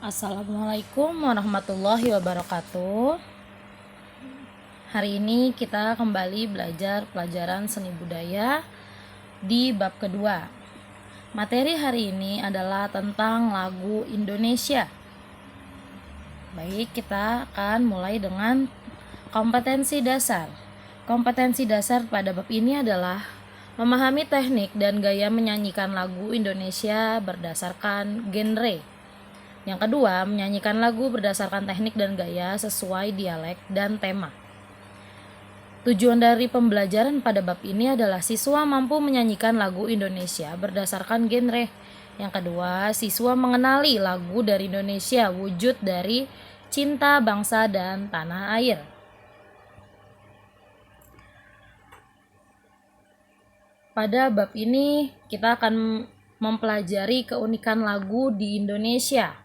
Assalamualaikum warahmatullahi wabarakatuh. Hari ini kita kembali belajar pelajaran seni budaya di bab kedua. Materi hari ini adalah tentang lagu Indonesia. Baik, kita akan mulai dengan kompetensi dasar. Kompetensi dasar pada bab ini adalah memahami teknik dan gaya menyanyikan lagu Indonesia berdasarkan genre. Yang kedua, menyanyikan lagu berdasarkan teknik dan gaya sesuai dialek dan tema. Tujuan dari pembelajaran pada bab ini adalah siswa mampu menyanyikan lagu Indonesia berdasarkan genre. Yang kedua, siswa mengenali lagu dari Indonesia, wujud dari cinta bangsa dan tanah air. Pada bab ini kita akan mempelajari keunikan lagu di Indonesia.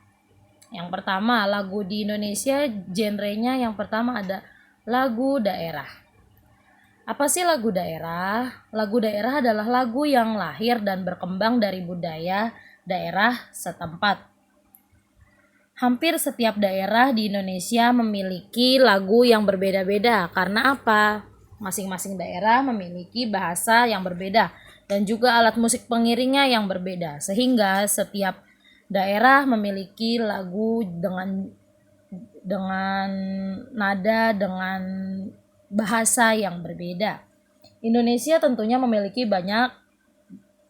Yang pertama, lagu di Indonesia genrenya yang pertama ada lagu daerah. Apa sih lagu daerah? Lagu daerah adalah lagu yang lahir dan berkembang dari budaya daerah setempat. Hampir setiap daerah di Indonesia memiliki lagu yang berbeda-beda. Karena apa? Masing-masing daerah memiliki bahasa yang berbeda dan juga alat musik pengiringnya yang berbeda. Sehingga setiap daerah memiliki lagu dengan nada, dengan bahasa yang berbeda. Indonesia tentunya memiliki banyak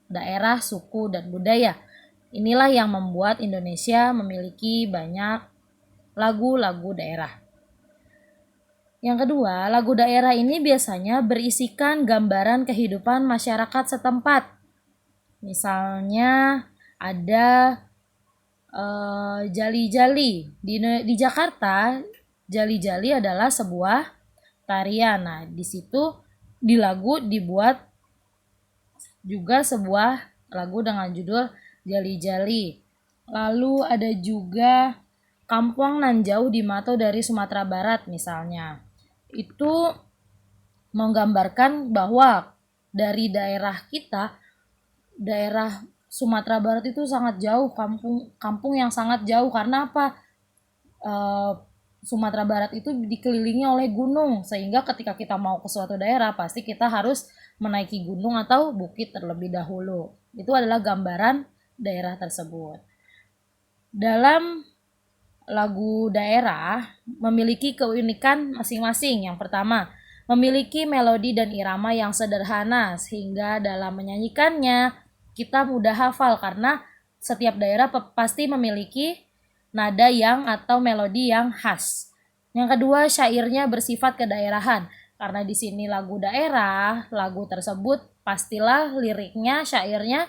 daerah, suku, dan budaya. Inilah yang membuat Indonesia memiliki banyak lagu-lagu daerah. Yang kedua, lagu daerah ini biasanya berisikan gambaran kehidupan masyarakat setempat. Misalnya ada jali-jali. Di Jakarta, jali-jali adalah sebuah tarian. Nah, di situ di lagu dibuat juga sebuah lagu dengan judul Jali-Jali. Lalu ada juga Kampung Nan Jauh di Mato dari Sumatera Barat misalnya. Itu menggambarkan bahwa dari daerah kita, daerah Sumatera Barat itu sangat jauh, kampung yang sangat jauh. Karena apa? Sumatera Barat itu dikelilingi oleh gunung, sehingga ketika kita mau ke suatu daerah pasti kita harus menaiki gunung atau bukit terlebih dahulu. Itu adalah gambaran daerah tersebut. Dalam lagu daerah memiliki keunikan masing-masing. Yang pertama, memiliki melodi dan irama yang sederhana sehingga dalam menyanyikannya kita mudah hafal karena setiap daerah pasti memiliki nada yang atau melodi yang khas. Yang kedua, syairnya bersifat kedaerahan. Karena di sini lagu daerah, lagu tersebut pastilah liriknya, syairnya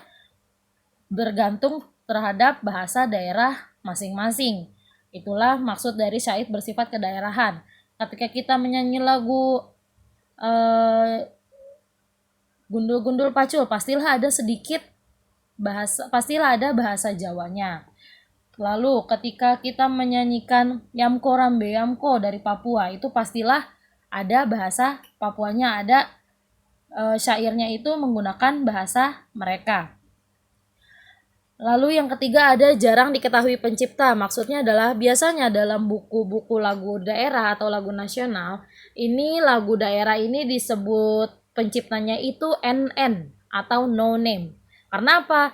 bergantung terhadap bahasa daerah masing-masing. Itulah maksud dari syair bersifat kedaerahan. Ketika kita menyanyi lagu Gundul-Gundul Pacul, pastilah ada sedikit pastilah ada bahasa Jawanya. Lalu ketika kita menyanyikan Yamko Rambe Yamko dari Papua, itu pastilah ada bahasa Papuanya, ada syairnya itu menggunakan bahasa mereka. Lalu yang ketiga ada jarang diketahui pencipta. Maksudnya adalah biasanya dalam buku-buku lagu daerah atau lagu nasional, ini lagu daerah ini disebut penciptanya itu NN atau no name. Karena apa?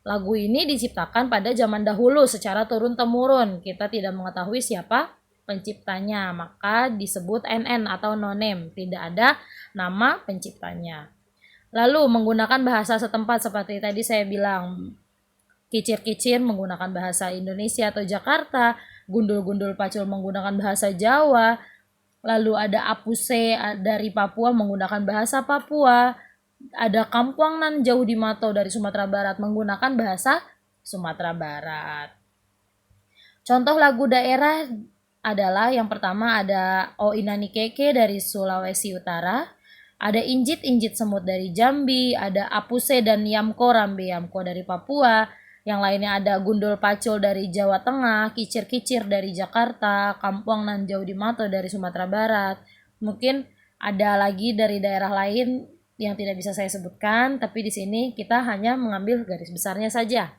Lagu ini diciptakan pada zaman dahulu secara turun-temurun. Kita tidak mengetahui siapa penciptanya, maka disebut NN atau no name. Tidak ada nama penciptanya. Lalu menggunakan bahasa setempat seperti tadi saya bilang, Kicir-kicir menggunakan bahasa Indonesia atau Jakarta, Gundul-gundul Pacul menggunakan bahasa Jawa, lalu ada Apuse dari Papua menggunakan bahasa Papua, ada Kampung Nan Jauh di Mato dari Sumatera Barat menggunakan bahasa Sumatera Barat. Contoh lagu daerah adalah yang pertama ada O Inani Keke dari Sulawesi Utara, ada Injit-injit semut dari Jambi, ada Apuse dan Yamko Rambe Yamko dari Papua. Yang lainnya ada Gundul Pacul dari Jawa Tengah, Kicir-kicir dari Jakarta, Kampung Nan Jauh di Mato dari Sumatera Barat. Mungkin ada lagi dari daerah lain yang tidak bisa saya sebutkan, tapi di sini kita hanya mengambil garis besarnya saja.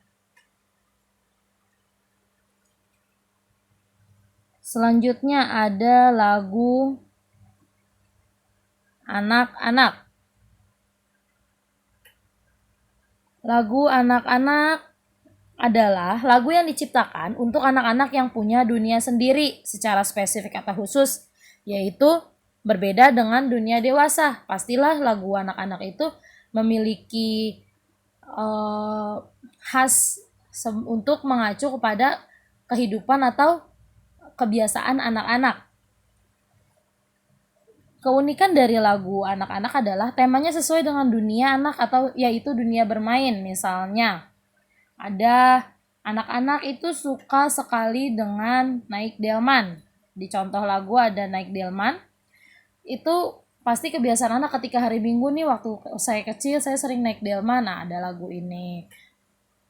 Selanjutnya ada lagu anak-anak. Lagu anak-anak adalah lagu yang diciptakan untuk anak-anak yang punya dunia sendiri secara spesifik atau khusus, yaitu berbeda dengan dunia dewasa. Pastilah lagu anak-anak itu memiliki khas untuk mengacu kepada kehidupan atau kebiasaan anak-anak. Keunikan dari lagu anak-anak adalah temanya sesuai dengan dunia anak atau yaitu dunia bermain. Misalnya, ada anak-anak itu suka sekali dengan naik delman. Di contoh lagu ada naik delman. Itu pasti kebiasaan anak ketika hari Minggu nih, waktu saya kecil saya sering naik delman. Nah, ada lagu ini.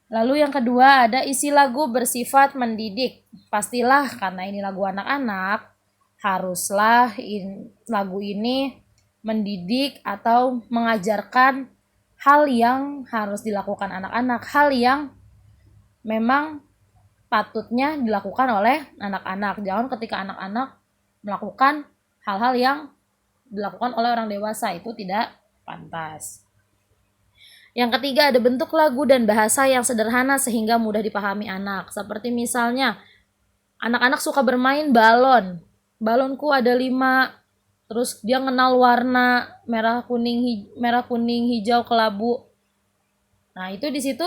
Lalu yang kedua ada isi lagu bersifat mendidik. Pastilah karena ini lagu anak-anak, haruslah lagu ini mendidik atau mengajarkan hal yang harus dilakukan anak-anak, hal yang memang patutnya dilakukan oleh anak-anak. Jangan ketika anak-anak melakukan hal-hal yang dilakukan oleh orang dewasa, itu tidak pantas. Yang ketiga ada bentuk lagu dan bahasa yang sederhana sehingga mudah dipahami anak. Seperti misalnya anak-anak suka bermain balon. Balonku ada 5, terus dia kenal warna merah kuning hijau kelabu. Nah, itu di situ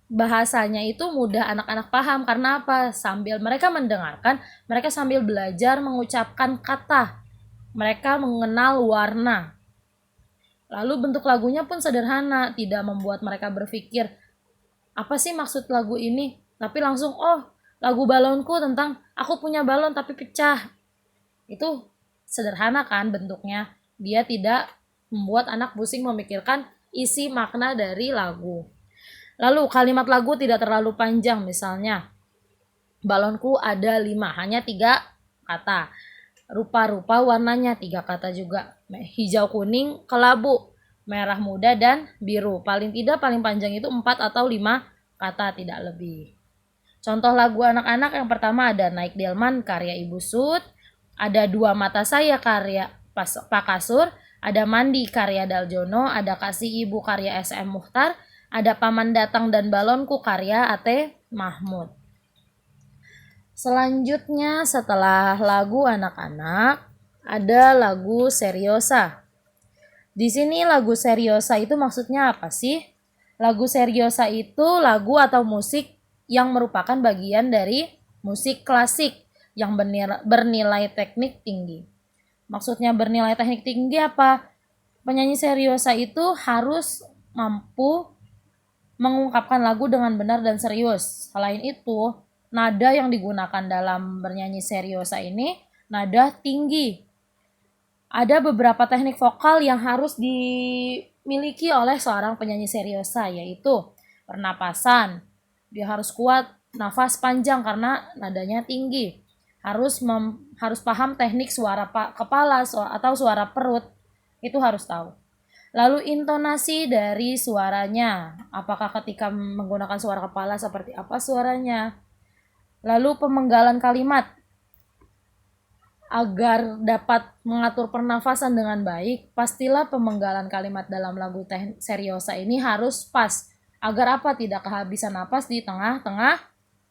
bahasanya itu mudah anak-anak paham. Karena apa? Sambil mereka mendengarkan, mereka sambil belajar mengucapkan kata. Mereka mengenal warna. Lalu bentuk lagunya pun sederhana, tidak membuat mereka berpikir apa sih maksud lagu ini, tapi langsung lagu balonku tentang aku punya balon tapi pecah. Itu sederhana kan bentuknya, dia tidak membuat anak pusing memikirkan isi makna dari lagu. Lalu kalimat lagu tidak terlalu panjang, misalnya balonku ada 5, hanya 3 kata. Rupa-rupa warnanya 3 kata juga. Hijau kuning kelabu, merah muda dan biru. Paling panjang itu 4 atau 5 kata, tidak lebih. Contoh lagu anak-anak yang pertama ada Naik Delman karya Ibu Sud, ada Dua Mata Saya karya Pak Kasur, ada Mandi karya Daljono, ada Kasih Ibu karya SM Mukhtar, ada Paman Datang dan Balonku karya A.T. Mahmud. Selanjutnya setelah lagu anak-anak ada lagu seriosa. Di sini lagu seriosa itu maksudnya apa sih? Lagu seriosa itu lagu atau musik yang merupakan bagian dari musik klasik yang bernilai teknik tinggi. Maksudnya bernilai teknik tinggi apa? Penyanyi seriosa itu harus mampu mengungkapkan lagu dengan benar dan serius. Selain itu, nada yang digunakan dalam bernyanyi seriosa ini nada tinggi. Ada beberapa teknik vokal yang harus dimiliki oleh seorang penyanyi seriosa, yaitu pernapasan. Dia harus kuat, nafas panjang karena nadanya tinggi. Harus paham teknik suara kepala atau suara perut, itu harus tahu. Lalu intonasi dari suaranya, apakah ketika menggunakan suara kepala seperti apa suaranya. Lalu pemenggalan kalimat, agar dapat mengatur pernafasan dengan baik, pastilah pemenggalan kalimat dalam lagu seriosa ini harus pas, agar apa? Tidak kehabisan napas di tengah-tengah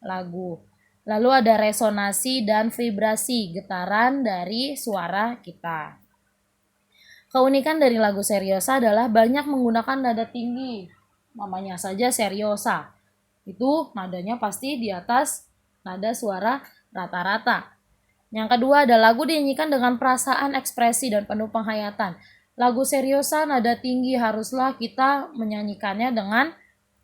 lagu. Lalu ada resonasi dan vibrasi, getaran dari suara kita. Keunikan dari lagu seriosa adalah banyak menggunakan nada tinggi. Namanya saja seriosa. Itu nadanya pasti di atas nada suara rata-rata. Yang kedua ada lagu dinyanyikan dengan perasaan, ekspresi, dan penuh penghayatan. Lagu seriosa nada tinggi haruslah kita menyanyikannya dengan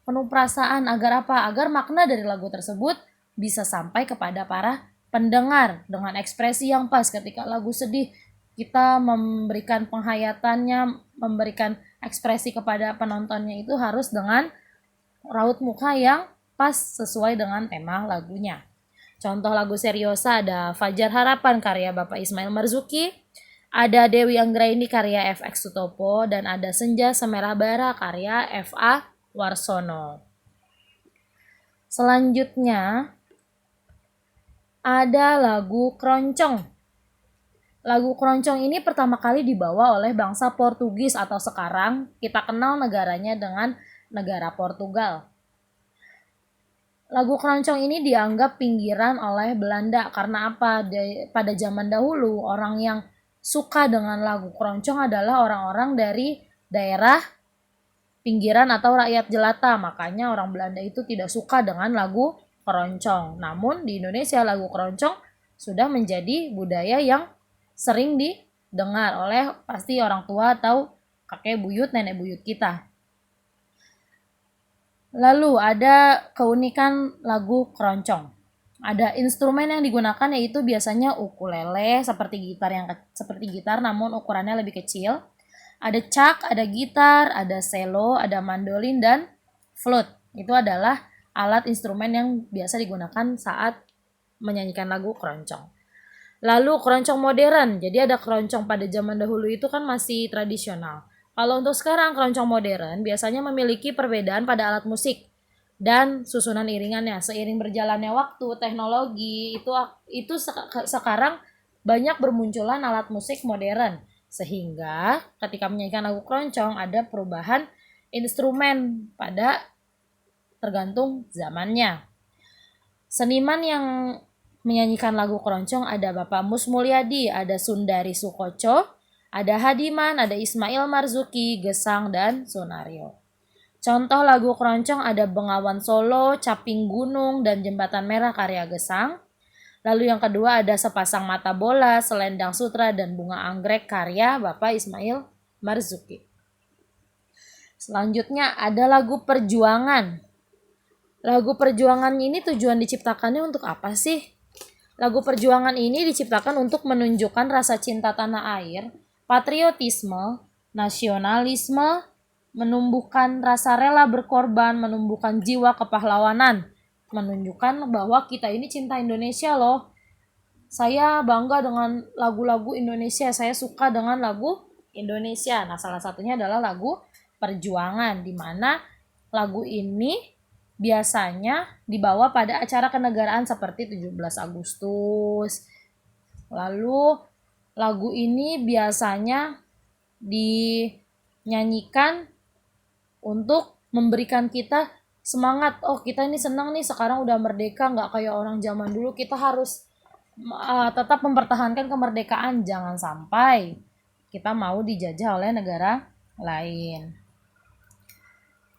penuh perasaan. Agar apa? Agar makna dari lagu tersebut bisa sampai kepada para pendengar dengan ekspresi yang pas. Ketika lagu sedih, kita memberikan penghayatannya, memberikan ekspresi kepada penontonnya itu harus dengan raut muka yang pas sesuai dengan tema lagunya. Contoh lagu seriosa ada Fajar Harapan karya Bapak Ismail Marzuki, ada Dewi Anggraini karya FX Sutopo, dan ada Senja Semerah Bara karya F.A. Warsono. Selanjutnya ada lagu Keroncong. Lagu Keroncong ini pertama kali dibawa oleh bangsa Portugis atau sekarang kita kenal negaranya dengan negara Portugal. Lagu Keroncong ini dianggap pinggiran oleh Belanda karena apa? Pada zaman dahulu orang yang suka dengan lagu Keroncong adalah orang-orang dari daerah pinggiran atau rakyat jelata. Makanya orang Belanda itu tidak suka dengan lagu Keroncong. Namun di Indonesia lagu Keroncong sudah menjadi budaya yang sering didengar oleh pasti orang tua atau kakek buyut, nenek buyut kita. Lalu ada keunikan lagu Keroncong. Ada instrumen yang digunakan yaitu biasanya ukulele seperti gitar namun ukurannya lebih kecil. Ada cak, ada gitar, ada cello, ada mandolin dan flute. Itu adalah alat instrumen yang biasa digunakan saat menyanyikan lagu keroncong. Lalu keroncong modern. Jadi ada keroncong pada zaman dahulu itu kan masih tradisional. Kalau untuk sekarang keroncong modern biasanya memiliki perbedaan pada alat musik dan susunan iringannya. Seiring berjalannya waktu, teknologi itu sekarang banyak bermunculan alat musik modern. Sehingga ketika menyanyikan lagu keroncong ada perubahan instrumen pada tergantung zamannya. Seniman yang menyanyikan lagu keroncong ada Bapak Mus Mulyadi, ada Sundari Sukoco, ada Hadiman, ada Ismail Marzuki, Gesang, dan Sunario. Contoh lagu keroncong ada Bengawan Solo, Caping Gunung, dan Jembatan Merah karya Gesang. Lalu yang kedua ada Sepasang Mata Bola, Selendang Sutra, dan Bunga Anggrek karya Bapak Ismail Marzuki. Selanjutnya ada lagu Perjuangan. Lagu Perjuangan ini tujuan diciptakannya untuk apa sih? Lagu Perjuangan ini diciptakan untuk menunjukkan rasa cinta tanah air, patriotisme, nasionalisme, menumbuhkan rasa rela berkorban, menumbuhkan jiwa kepahlawanan, menunjukkan bahwa kita ini cinta Indonesia loh. Saya bangga dengan lagu-lagu Indonesia, saya suka dengan lagu Indonesia. Nah, salah satunya adalah lagu Perjuangan, di mana lagu ini biasanya dibawa pada acara kenegaraan seperti 17 Agustus. Lalu lagu ini biasanya dinyanyikan untuk memberikan kita semangat. Oh, kita ini senang nih sekarang udah merdeka, nggak kayak orang zaman dulu. Kita harus tetap mempertahankan kemerdekaan. Jangan sampai kita mau dijajah oleh negara lain.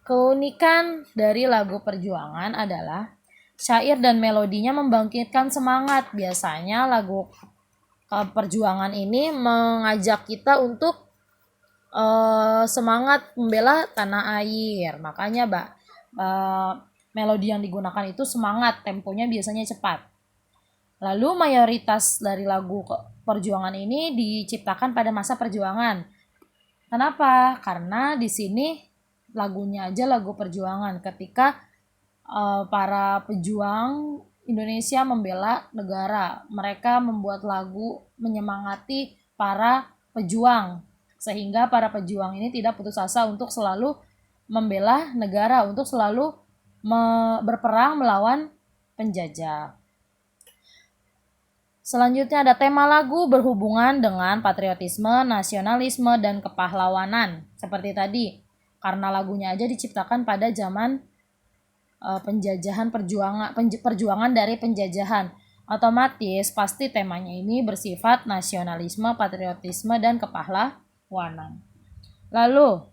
Keunikan dari lagu Perjuangan adalah syair dan melodinya membangkitkan semangat. Biasanya lagu Perjuangan ini mengajak kita untuk semangat membela tanah air. Makanya melodi yang digunakan itu semangat, temponya biasanya cepat. Lalu mayoritas dari lagu Perjuangan ini diciptakan pada masa perjuangan. Kenapa? Karena di sini lagunya aja lagu perjuangan ketika para pejuang Indonesia membela negara. Mereka membuat lagu menyemangati para pejuang sehingga para pejuang ini tidak putus asa untuk selalu membela negara, untuk selalu berperang melawan penjajah. Selanjutnya ada tema lagu berhubungan dengan patriotisme, nasionalisme, dan kepahlawanan. Seperti tadi, karena lagunya aja diciptakan pada zaman penjajahan, perjuangan dari penjajahan, otomatis pasti temanya ini bersifat nasionalisme, patriotisme, dan kepahlawanan. Lalu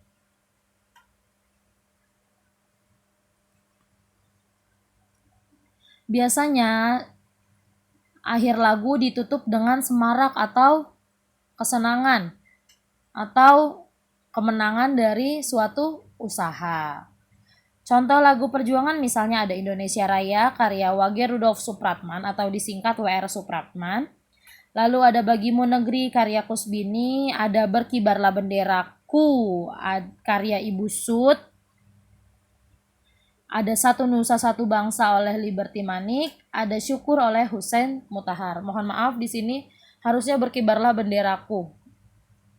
biasanya akhir lagu ditutup dengan semarak atau kesenangan atau kemenangan dari suatu usaha. Contoh lagu perjuangan misalnya ada Indonesia Raya karya Wage Rudolf Supratman atau disingkat WR Supratman. Lalu ada Bagimu Negeri karya Kusbini, ada Berkibarlah Benderaku karya Ibu Sud, ada Satu Nusa Satu Bangsa oleh Liberty Manik, ada Syukur oleh Hussein Mutahar. Mohon maaf di sini harusnya Berkibarlah Benderaku.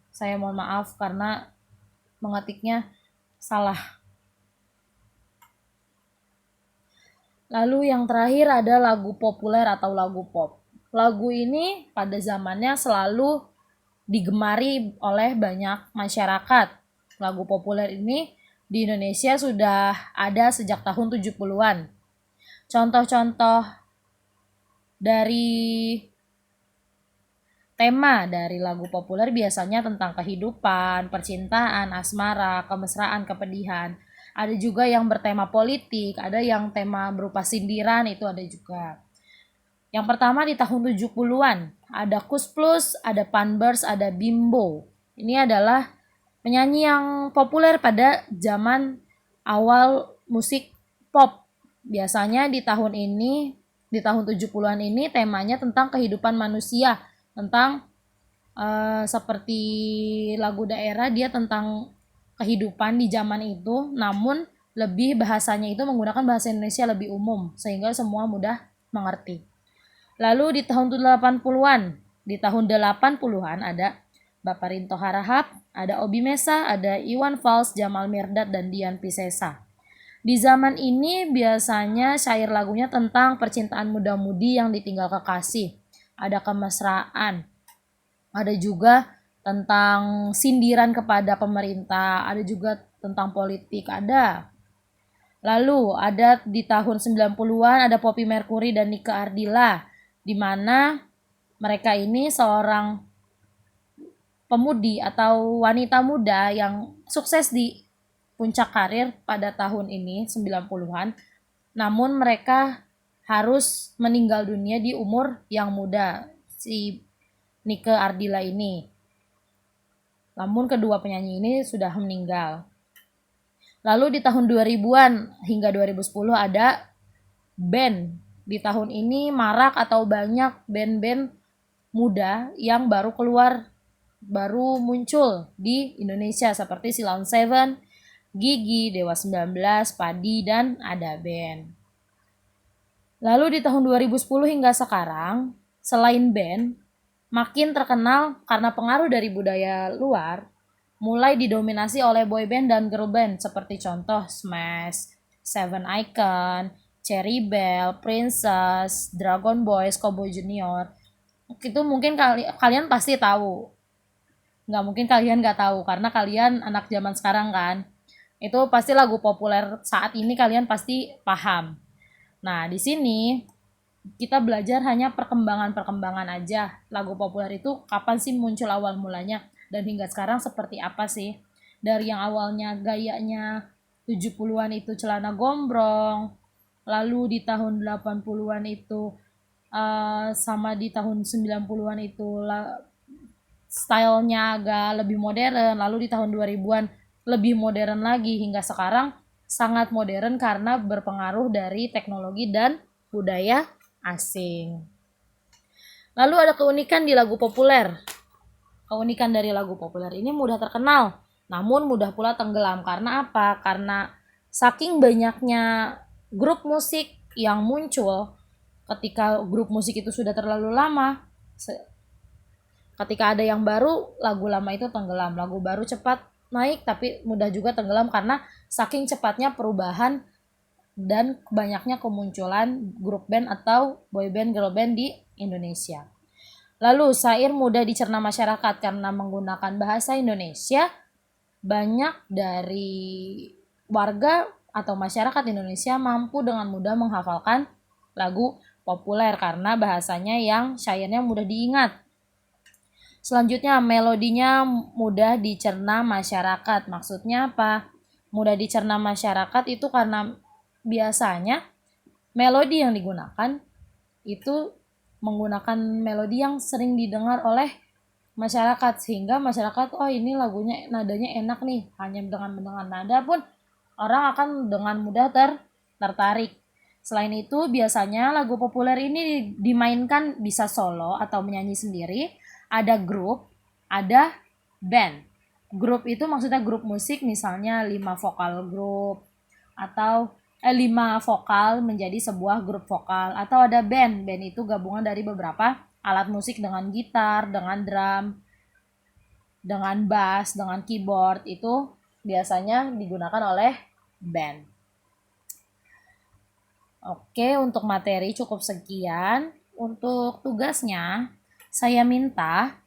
Saya mohon maaf karena mengetiknya salah. Lalu yang terakhir ada lagu populer atau lagu pop. Lagu ini pada zamannya selalu digemari oleh banyak masyarakat. Lagu populer ini di Indonesia sudah ada sejak tahun 70-an. Contoh-contoh dari tema dari lagu populer biasanya tentang kehidupan, percintaan, asmara, kemesraan, kepedihan. Ada juga yang bertema politik, ada yang tema berupa sindiran, itu ada juga. Yang pertama di tahun 70-an, ada Kus Plus, ada Panbers, ada Bimbo. Ini adalah penyanyi yang populer pada zaman awal musik pop. Biasanya di tahun ini, di tahun 70-an ini temanya tentang kehidupan manusia, tentang seperti lagu daerah, dia tentang kehidupan di zaman itu, namun lebih bahasanya itu menggunakan bahasa Indonesia lebih umum sehingga semua mudah mengerti. Lalu di tahun 80-an, di tahun 80-an ada Bapak Rinto Harahap, ada Obi Mesa, ada Iwan Fals, Jamal Mirdad, dan Dian Piscesa. Di zaman ini biasanya syair lagunya tentang percintaan muda-mudi yang ditinggal kekasih. Ada kemesraan, ada juga tentang sindiran kepada pemerintah, ada juga tentang politik, ada. Lalu ada di tahun 90-an ada Poppy Mercury dan Nika Ardila, di mana mereka ini seorang pemudi atau wanita muda yang sukses di puncak karir pada tahun ini 90-an, namun mereka harus meninggal dunia di umur yang muda, si Nike Ardila ini. Namun kedua penyanyi ini sudah meninggal. Lalu di tahun 2000-an hingga 2010 ada band. Di tahun ini marak atau banyak band-band muda yang baru keluar, baru muncul di Indonesia seperti Silon Seven, Gigi, Dewa 19, Padi, dan Ada Band. Lalu di tahun 2010 hingga sekarang, selain band, makin terkenal karena pengaruh dari budaya luar, mulai didominasi oleh boyband dan girl band seperti contoh Smash, Seven Icon, Cherry Bell, Princess, Dragon Boys, Cowboy Junior. Itu mungkin kalian pasti tahu. Nggak mungkin kalian nggak tahu karena kalian anak zaman sekarang kan. Itu pasti lagu populer saat ini kalian pasti paham. Nah, di sini kita belajar hanya perkembangan-perkembangan aja. Lagu populer itu kapan sih muncul awal mulanya dan hingga sekarang seperti apa sih? Dari yang awalnya gayanya 70-an itu celana gombrong, lalu di tahun 80-an itu sama di tahun 90-an itu stylenya agak lebih modern, lalu di tahun 2000-an lebih modern lagi hingga sekarang sangat modern karena berpengaruh dari teknologi dan budaya asing. Lalu ada keunikan di lagu populer. Keunikan dari lagu populer ini mudah terkenal, namun mudah pula tenggelam. Karena apa? Karena saking banyaknya grup musik yang muncul, ketika grup musik itu sudah terlalu lama, ketika ada yang baru, lagu lama itu tenggelam. Lagu baru cepat naik, tapi mudah juga tenggelam karena saking cepatnya perubahan dan banyaknya kemunculan grup band atau boy band, girl band di Indonesia. Lalu syair mudah dicerna masyarakat karena menggunakan bahasa Indonesia. Banyak dari warga atau masyarakat Indonesia mampu dengan mudah menghafalkan lagu populer karena bahasanya yang syairnya mudah diingat. Selanjutnya melodinya mudah dicerna masyarakat. Maksudnya apa? Mudah dicerna masyarakat itu karena biasanya melodi yang digunakan itu menggunakan melodi yang sering didengar oleh masyarakat sehingga masyarakat oh ini lagunya nadanya enak nih, hanya dengan mendengar nada pun orang akan dengan mudah tertarik. Selain itu biasanya lagu populer ini dimainkan bisa solo atau menyanyi sendiri, ada grup, ada band. Grup itu maksudnya grup musik misalnya 5 vokal grup atau 5 vokal menjadi sebuah grup vokal atau ada band. Band itu gabungan dari beberapa alat musik dengan gitar, dengan drum, dengan bass, dengan keyboard itu biasanya digunakan oleh band. Oke, untuk materi cukup sekian. Untuk tugasnya, saya minta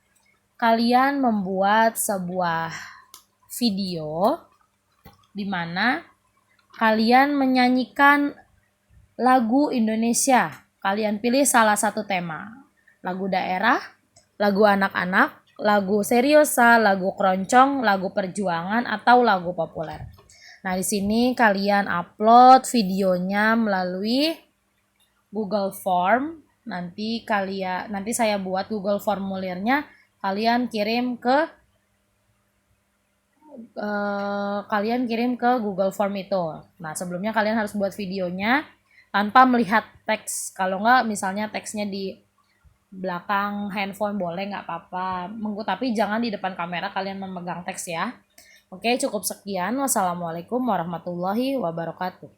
kalian membuat sebuah video di mana kalian menyanyikan lagu Indonesia. Kalian pilih salah satu tema. Lagu daerah, lagu anak-anak, lagu seriosa, lagu keroncong, lagu perjuangan, atau lagu populer. Nah, di sini kalian upload videonya melalui Google Form. Nanti saya buat Google formulirnya, kalian kirim ke Google Form itu. Nah, sebelumnya kalian harus buat videonya tanpa melihat teks. Kalau nggak, misalnya teksnya di belakang handphone boleh, nggak apa-apa. Tapi jangan di depan kamera kalian memegang teks ya. Oke, cukup sekian. Wassalamualaikum warahmatullahi wabarakatuh.